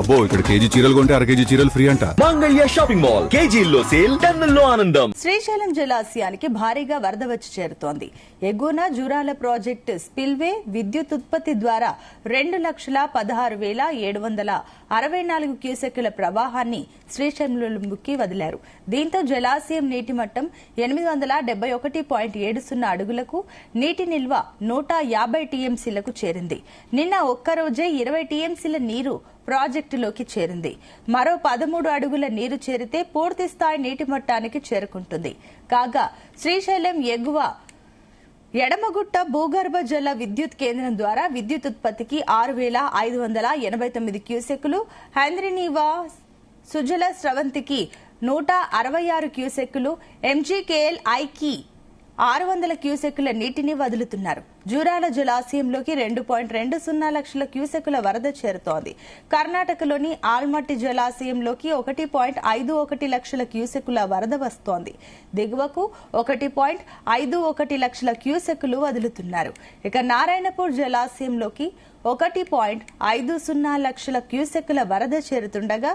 అబ్బో ఇక్కడ కేజీ చీరలు కొంటే అర కేజీ చీరలు ఫ్రీ అంట. మంగళ్య షాపింగ్ మాల్, కేజీల్లో సేల్, టన్నుల్లో ఆనందం. శ్రీశైలం జలాశయానికి భారీగా వరద వచ్చి చేరుతోంది. ఎగువన జూరాల ప్రాజెక్టు స్పిల్వే విద్యుత్ ఉత్పత్తి ద్వారా 2,16,764 క్యూసెక్కుల ప్రవాహాన్ని శ్రీశైలంలోకి వదిలారు. దీంతో జలాశయం నీటి మట్టం 871.70 అడుగులకు, నీటి నిల్వ 150 టీఎంసీలకు చేరింది. నిన్న ఒక్కరోజే 20 టీఎంసీల నీరు ప్రాజెక్టులోకి చేరింది. మరో 13 అడుగుల నీరు చేరితే పూర్తిస్థాయి నీటి మట్టానికి చేరుకుంటుంది. కాగా శ్రీశైలం ఎగువ ఎడమగుట్ట భూగర్భ జల విద్యుత్ కేంద్రం ద్వారా విద్యుత్ ఉత్పత్తికి 6,589 క్యూసెక్కులు, హంద్రినీవా సుజల స్రవంతికి 166 క్యూసెక్కులు, ఎంజీకేఎల్ ఐకి 600 క్యూసెక్కుల నీటిని వదులుతున్నారు. జూరాల జలాశయంలోకి 2.20 లక్షల క్యూసెక్కుల వరద చేరుతోంది. కర్ణాటకలోని ఆల్మట్టి జలాశయంలోకి 1.51 లక్షల క్యూసెక్కుల వరద వస్తోంది. దిగువకు 1.51 లక్షల క్యూసెక్కులు వదులుతున్నారు. ఇక నారాయణపూర్ జలాశయంలోకి 1.50 లక్షల క్యూసెక్కుల వరద చేరుతుండగా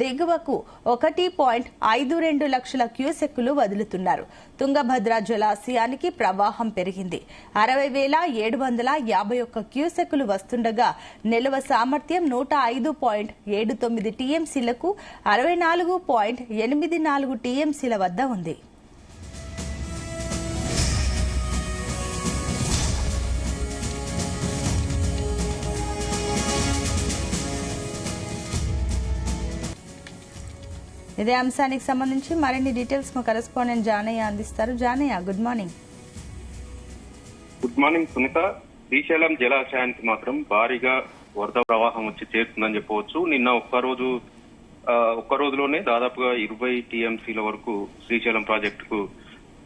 దిగువకు 1.52 లక్షల క్యూసెక్కులు వదులుతున్నారు. తుంగభద్ర జలాశయానికి ప్రవాహం పెరిగింది. 60,751 క్యూసెక్కులు వస్తుండగా నిల్వ సామర్థ్యం 105.79 టీఎంసీలకు 64.84 టీఎంసీల వద్ద ఉంది. ఇదే అంశానికి సంబంధించి మరిన్ని డీటెయిల్స్ మా కరెస్పాండెంట్ జానయ్య అందిస్తారు. Janayya, good morning. Good morning Sunitha. Srisailam జలాశయానికి మాత్రం భారీగా వరద ప్రవాహం వచ్చి చేరుతుందని చెప్పవచ్చు. నిన్న ఒక్క రోజులోనే దాదాపుగా 20 టీఎంసీల వరకు శ్రీశైలం ప్రాజెక్టుకు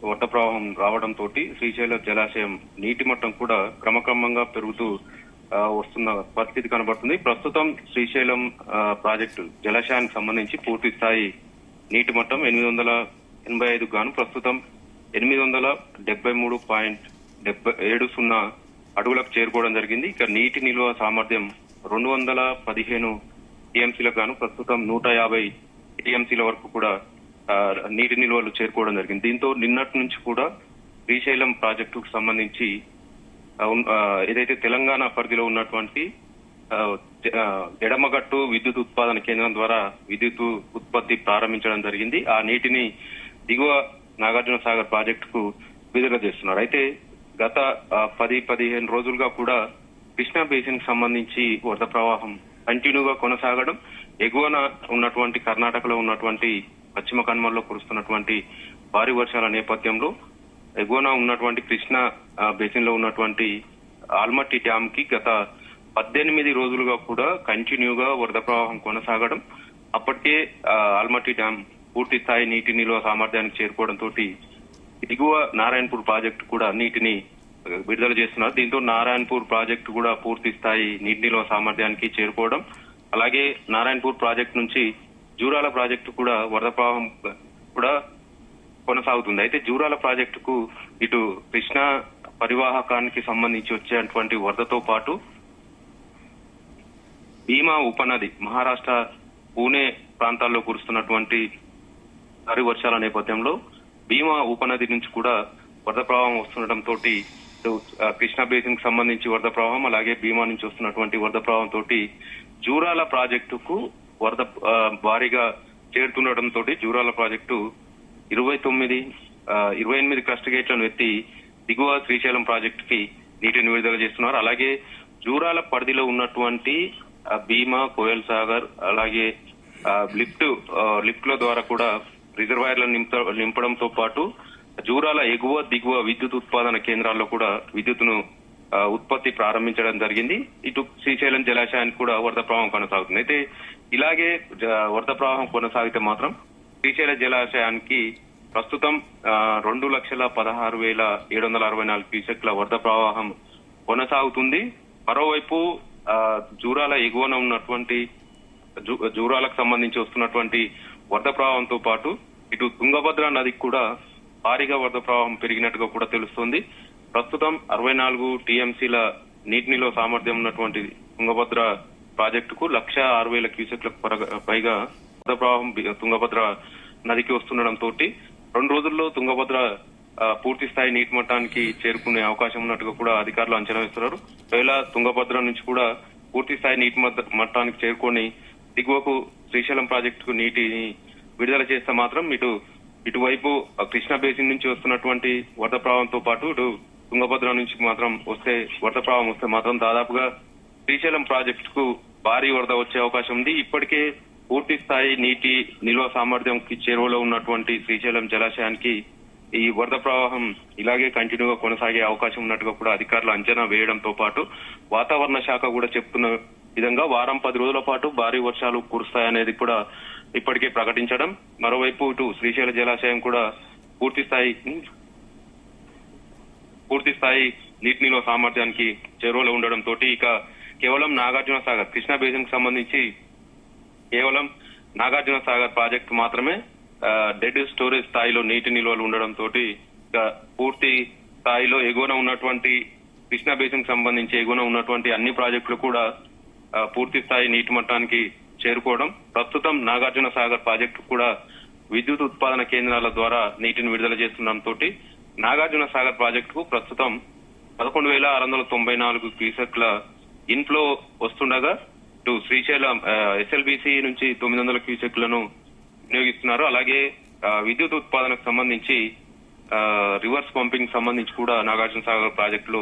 వరద ప్రవాహం రావడంతో శ్రీశైలం జలాశయం నీటి మట్టం కూడా క్రమక్రమంగా పెరుగుతూ వస్తున్న పరిస్థితి కనబడుతుంది. ప్రస్తుతం శ్రీశైలం ప్రాజెక్టు జలాశయానికి సంబంధించి పూర్తి స్థాయి నీటి మట్టం 885 గాను ప్రస్తుతం 873.70 అడుగులకు చేరుకోవడం జరిగింది. ఇక నీటి నిల్వ సామర్థ్యం 215 టీఎంసీలకు గాను ప్రస్తుతం 150 టీఎంసీల వరకు కూడా నీటి నిల్వలు చేరుకోవడం జరిగింది. దీంతో నిన్నటి నుంచి కూడా శ్రీశైలం ప్రాజెక్టుకు సంబంధించి ఏదైతే తెలంగాణ పరిధిలో ఉన్నటువంటి ఎడమగట్టు విద్యుత్ ఉత్పాదన కేంద్రం ద్వారా విద్యుత్ ఉత్పత్తి ప్రారంభించడం జరిగింది. ఆ నీటిని దిగువ నాగార్జున సాగర్ ప్రాజెక్టుకు విడుదల చేస్తున్నారు. అయితే గత 10-15 రోజులుగా కూడా కృష్ణా బేసిన్ కు సంబంధించి వరద ప్రవాహం కంటిన్యూగా కొనసాగడం, ఎగువన ఉన్నటువంటి కర్ణాటకలో ఉన్నటువంటి పశ్చిమ కనుమల్లో కురుస్తున్నటువంటి భారీ వర్షాల నేపథ్యంలో ఎగువన ఉన్నటువంటి కృష్ణా బేసిన్ లో ఉన్నటువంటి ఆల్మట్టి డ్యామ్ కి గత 18 రోజులుగా కూడా కంటిన్యూగా వరద ప్రవాహం కొనసాగడం, అప్పటికే ఆల్మట్టి డ్యామ్ పూర్తి స్థాయి నీటి నిల్వ సామర్థ్యానికి చేరుకోవడంతో దిగువ నారాయణపూర్ ప్రాజెక్టు కూడా నీటిని విడుదల చేస్తున్నారు. దీంతో నారాయణపూర్ ప్రాజెక్టు కూడా పూర్తి స్థాయి నీటి నిల్వ సామర్థ్యానికి చేరుకోవడం, అలాగే నారాయణపూర్ ప్రాజెక్టు నుంచి జూరాల ప్రాజెక్టు కూడా వరద ప్రవాహం కూడా కొనసాగుతుంది. అయితే జూరాల ప్రాజెక్టుకు ఇటు కృష్ణా పరివాహకానికి సంబంధించి వచ్చేటువంటి వరదతో పాటు భీమా ఉపనది మహారాష్ట్ర పూణే ప్రాంతాల్లో కురుస్తున్నటువంటి భారీ వర్షాల నేపథ్యంలో భీమా ఉపనది నుంచి కూడా వరద ప్రవాహం వస్తుండటంతో కృష్ణా బేసిన్ కు సంబంధించి వరద ప్రవాహం, అలాగే భీమా నుంచి వస్తున్నటువంటి వరద ప్రవాహంతో జూరాల ప్రాజెక్టుకు వరద భారీగా చేరుతుండటంతో జూరాల ప్రాజెక్టు 28 క్రస్ట్ గేట్లను ఎత్తి దిగువ శ్రీశైలం ప్రాజెక్టుకి నీటిని విడుదల చేస్తున్నారు. అలాగే జూరాల పరిధిలో ఉన్నటువంటి భీమా, కోయల్ సాగర్, అలాగే లిఫ్ట్ల ద్వారా కూడా రిజర్వాయర్లను నింపడంతో పాటు జూరాల ఎగువ దిగువ విద్యుత్ ఉత్పాదన కేంద్రాల్లో కూడా విద్యుత్తును ఉత్పత్తి ప్రారంభించడం జరిగింది. ఇటు శ్రీశైలం జలాశయానికి కూడా వరద ప్రవాహం కొనసాగుతుంది. అయితే ఇలాగే వరద ప్రవాహం కొనసాగితే మాత్రం శ్రీశైల జలాశయానికి ప్రస్తుతం 2,16,764 క్యూసెక్ల వరద ప్రవాహం కొనసాగుతుంది. మరోవైపు జూరాల ఎగువన ఉన్నటువంటి జూరాలకు సంబంధించి వస్తున్నటువంటి వరద ప్రవాహంతో పాటు ఇటు తుంగభద్ర నదికి కూడా భారీగా వరద ప్రవాహం పెరిగినట్టుగా కూడా తెలుస్తోంది. ప్రస్తుతం 64 టీఎంసీల నీటి నిల్వ సామర్థ్యం ఉన్నటువంటి తుంగభద్ర ప్రాజెక్టుకు 1,06,000 క్యూసెక్లకు పైగా వరద ప్రవాహం తుంగభద్ర నదికి వస్తుండటంతో 2 రోజుల్లో తుంగభద్ర పూర్తి స్థాయి నీటి మట్టానికి చేరుకునే అవకాశం ఉన్నట్టుగా కూడా అధికారులు అంచనా వేస్తున్నారు. ఒకవేళ తుంగభద్ర నుంచి కూడా పూర్తి స్థాయి నీటి మట్టానికి చేరుకొని దిగువకు శ్రీశైలం ప్రాజెక్టుకు నీటిని విడుదల చేస్తే మాత్రం ఇటువైపు కృష్ణా బేసిన్ నుంచి వస్తున్నటువంటి వరద ప్రవాహంతో పాటు ఇటు తుంగభద్ర నుంచి మాత్రం వరద ప్రవాహం వస్తే మాత్రం దాదాపుగా శ్రీశైలం ప్రాజెక్టుకు భారీ వరద వచ్చే అవకాశం ఉంది. ఇప్పటికే పూర్తి స్థాయి నీటి నిల్వ సామర్థ్యంకి చేరువలో ఉన్నటువంటి శ్రీశైలం జలాశయానికి ఈ వరద ప్రవాహం ఇలాగే కంటిన్యూగా కొనసాగే అవకాశం ఉన్నట్టుగా కూడా అధికారులు అంచనా వేయడంతో పాటు వాతావరణ శాఖ కూడా చెప్తున్న విధంగా వారం 10 రోజుల పాటు భారీ వర్షాలు కురుస్తాయనేది కూడా ఇప్పటికే ప్రకటించడం. మరోవైపు ఇటు శ్రీశైల జలాశయం కూడా పూర్తి స్థాయి నీటి నిల్వ సామర్థ్యానికి చేరువలో ఉండడంతో ఇక కేవలం నాగార్జున సాగర్ కృష్ణా బేసిన్ కి సంబంధించి కేవలం నాగార్జున సాగర్ ప్రాజెక్టు మాత్రమే డెడ్ స్టోరేజ్ స్థాయిలో నీటి నిల్వలు ఉండడంతో పూర్తి స్థాయిలో ఎగువన ఉన్నటువంటి కృష్ణా బేసిన్ కి సంబంధించి ఎగువన ఉన్నటువంటి అన్ని ప్రాజెక్టులు కూడా పూర్తి స్థాయి నీటి మట్టానికి చేరుకోవడం. ప్రస్తుతం నాగార్జున సాగర్ ప్రాజెక్టు కూడా విద్యుత్ ఉత్పాదన కేంద్రాల ద్వారా నీటిని విడుదల చేస్తుండటంతో నాగార్జున సాగర్ ప్రాజెక్టుకు ప్రస్తుతం 11,694 క్యూసెక్ల ఇన్ఫ్లో వస్తుండగా ఇటు శ్రీశైలం SLBC నుంచి 900 క్యూసెక్లను వినియోగిస్తున్నారు. అలాగే విద్యుత్ ఉత్పాదనకు సంబంధించి రివర్స్ పంపింగ్ సంబంధించి కూడా నాగార్జున సాగర్ ప్రాజెక్టులో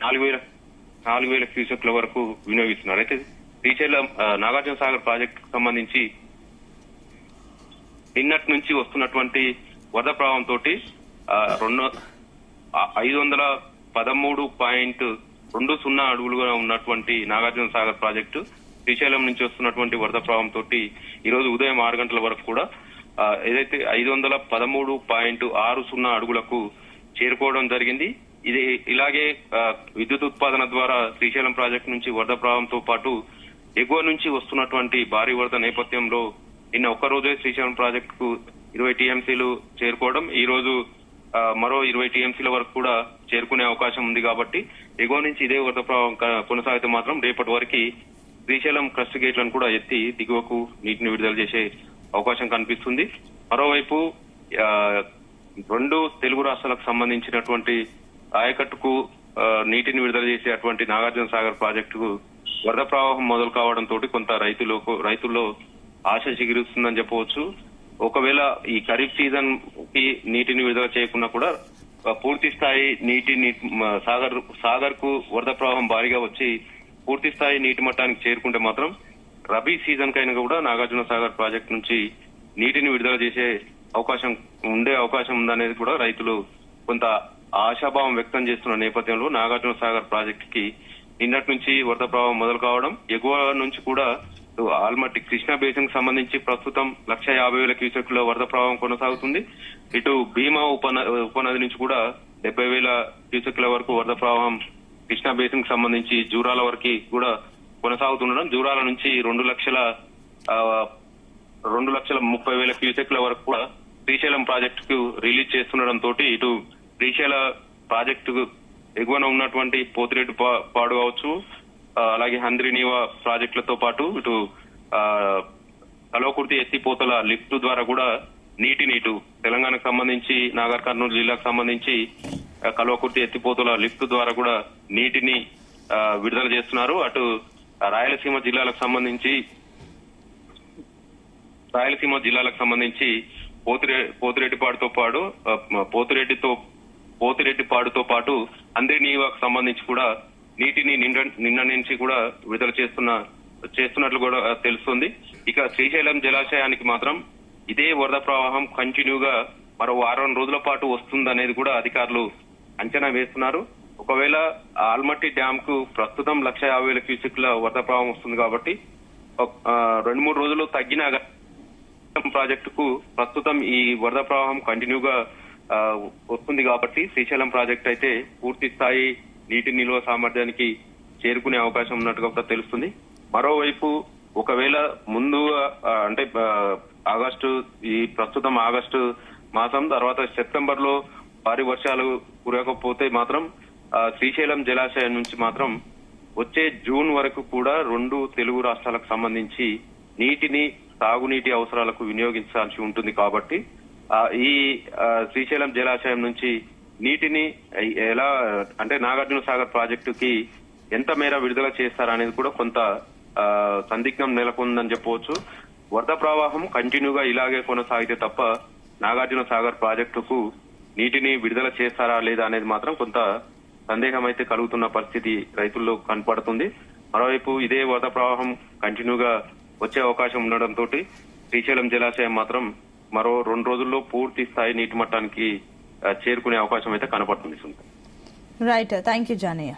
4,000 క్యూసెక్ల వరకు వినియోగిస్తున్నారు. అయితే శ్రీశైలం నాగార్జున సాగర్ ప్రాజెక్టుకు సంబంధించి నిన్నటి నుంచి వస్తున్నటువంటి వరద ప్రవాహంతో 513.20 అడుగులుగా ఉన్నటువంటి నాగార్జున సాగర్ ప్రాజెక్టు శ్రీశైలం నుంచి వస్తున్నటువంటి వరద ప్రవాహంతో ఈ రోజు ఉదయం 6 గంటల వరకు కూడా ఏదైతే 513.60 అడుగులకు చేరుకోవడం జరిగింది. ఇది ఇలాగే విద్యుత్ ఉత్పాదన ద్వారా శ్రీశైలం ప్రాజెక్టు నుంచి వరద ప్రవాహంతో పాటు ఎగువ నుంచి వస్తున్నటువంటి భారీ వరద నేపథ్యంలో నిన్న ఒక్కరోజే శ్రీశైలం ప్రాజెక్టుకు 20 టీఎంసీలు చేరుకోవడం, ఈ రోజు మరో 20 టీఎంసీల వరకు కూడా చేరుకునే అవకాశం ఉంది. కాబట్టి ఎగువ నుంచి ఇదే వరద ప్రవాహం కొనసాగితే మాత్రం రేపటి వరకు శ్రీశైలం క్రస్ట్ గేట్లను కూడా ఎత్తి దిగువకు నీటిని విడుదల చేసే అవకాశం కనిపిస్తుంది. మరోవైపు 2 తెలుగు రాష్ట్రాలకు సంబంధించినటువంటి ఆయకట్టుకు నీటిని విడుదల చేసేటువంటి నాగార్జున సాగర్ ప్రాజెక్టుకు వరద ప్రవాహం మొదలు కావడంతో కొంత రైతుల్లో ఆశ చిగురిస్తుందని చెప్పవచ్చు. ఒకవేళ ఈ ఖరీఫ్ సీజన్ కి నీటిని విడుదల చేయకుండా కూడా పూర్తి స్థాయి సాగర్ కు వరద ప్రవాహం భారీగా వచ్చి పూర్తి స్థాయి నీటి మట్టానికి చేరుకుంటే మాత్రం రబీ సీజన్ కైనా కూడా నాగార్జున సాగర్ ప్రాజెక్టు నుంచి నీటిని విడుదల చేసే అవకాశం ఉందనేది కూడా రైతులు కొంత ఆశాభావం వ్యక్తం చేస్తున్న నేపథ్యంలో నాగార్జున సాగర్ ప్రాజెక్టుకి నిన్నటి నుంచి వరద ప్రవాహం మొదలు కావడం, ఎగువ నుంచి కూడా ఆల్మట్టి కృష్ణా బేసిన్ కి సంబంధించి ప్రస్తుతం 1,50,000 క్యూసెక్ల వరద ప్రవాహం కొనసాగుతుంది. ఇటు భీమా ఉపనది నుంచి కూడా 70,000 క్యూసెక్ల వరకు వరద ప్రవాహం కృష్ణా బేసిన్ కి సంబంధించి జూరాల వరకు కూడా కొనసాగుతుండడం, జూరాల నుంచి 2,30,000 క్యూసెక్ల వరకు కూడా శ్రీశైలం ప్రాజెక్టుకు రిలీజ్ చేస్తుండటంతో ఇటు శ్రీశైల ప్రాజెక్టుకు ఎగువన ఉన్నటువంటి పోతిరెడ్డి పాడు కావచ్చు, అలాగే హంద్రినీవా ప్రాజెక్టులతో పాటు ఇటు కల్వకుర్తి ఎత్తిపోతల లిఫ్ట్ ద్వారా కూడా నీటిని ఇటు తెలంగాణకు సంబంధించి నాగర్ కర్నూలు జిల్లాకు సంబంధించి కల్వకుర్తి ఎత్తిపోతల లిఫ్ట్ ద్వారా కూడా నీటిని విడుదల చేస్తున్నారు. అటు రాయలసీమ జిల్లాలకు సంబంధించి పోతిరెడ్డిపాడుతో పాటు హంద్రినీవాకు సంబంధించి కూడా నీటిని నిన్న నుంచి కూడా విడుదల చేస్తున్నట్లు కూడా తెలుస్తుంది. ఇక శ్రీశైలం జలాశయానికి మాత్రం ఇదే వరద ప్రవాహం కంటిన్యూగా మరో 6 రోజుల పాటు వస్తుందనేది కూడా అధికారులు అంచనా వేస్తున్నారు. ఒకవేళ ఆల్మట్టి డ్యామ్ కు ప్రస్తుతం 1,50,000 క్యూసెక్ల వరద ప్రవాహం వస్తుంది కాబట్టి 2-3 రోజులు తగ్గిన ప్రాజెక్టుకు ప్రస్తుతం ఈ వరద ప్రవాహం కంటిన్యూగా వస్తుంది కాబట్టి శ్రీశైలం ప్రాజెక్ట్ అయితే పూర్తి స్థాయి నీటి నిల్వ సామర్థ్యానికి చేరుకునే అవకాశం ఉన్నట్టుగా కూడా తెలుస్తుంది. మరోవైపు ఒకవేళ ముందు అంటే ప్రస్తుతం ఆగస్టు మాసం తర్వాత సెప్టెంబర్ లో భారీ వర్షాలు కురవకపోతే మాత్రం శ్రీశైలం జలాశయం నుంచి మాత్రం వచ్చే జూన్ వరకు కూడా 2 తెలుగు రాష్ట్రాలకు సంబంధించి నీటిని తాగునీటి అవసరాలకు వినియోగించాల్సి ఉంటుంది కాబట్టి ఈ శ్రీశైలం జలాశయం నుంచి నీటిని ఎలా అంటే నాగార్జున సాగర్ ప్రాజెక్టుకి ఎంత మేర విడుదల చేస్తారనేది కూడా కొంత సందిగ్ధం నెలకొందని చెప్పవచ్చు. వరద ప్రవాహం కంటిన్యూగా ఇలాగే కొనసాగితే తప్ప నాగార్జున సాగర్ ప్రాజెక్టుకు నీటిని విడుదల చేస్తారా లేదా అనేది మాత్రం కొంత సందేహం అయితే కలుగుతున్న పరిస్థితి రైతుల్లో కనపడుతుంది. మరోవైపు ఇదే వరద ప్రవాహం కంటిన్యూగా వచ్చే అవకాశం ఉండడంతో శ్రీశైలం జలాశయం మాత్రం మరో 2 రోజుల్లో పూర్తి స్థాయి నీటి మట్టానికి చేరుకునే అవకాశం అయితే కనపడుతుంది. Right, thank you Janaiah.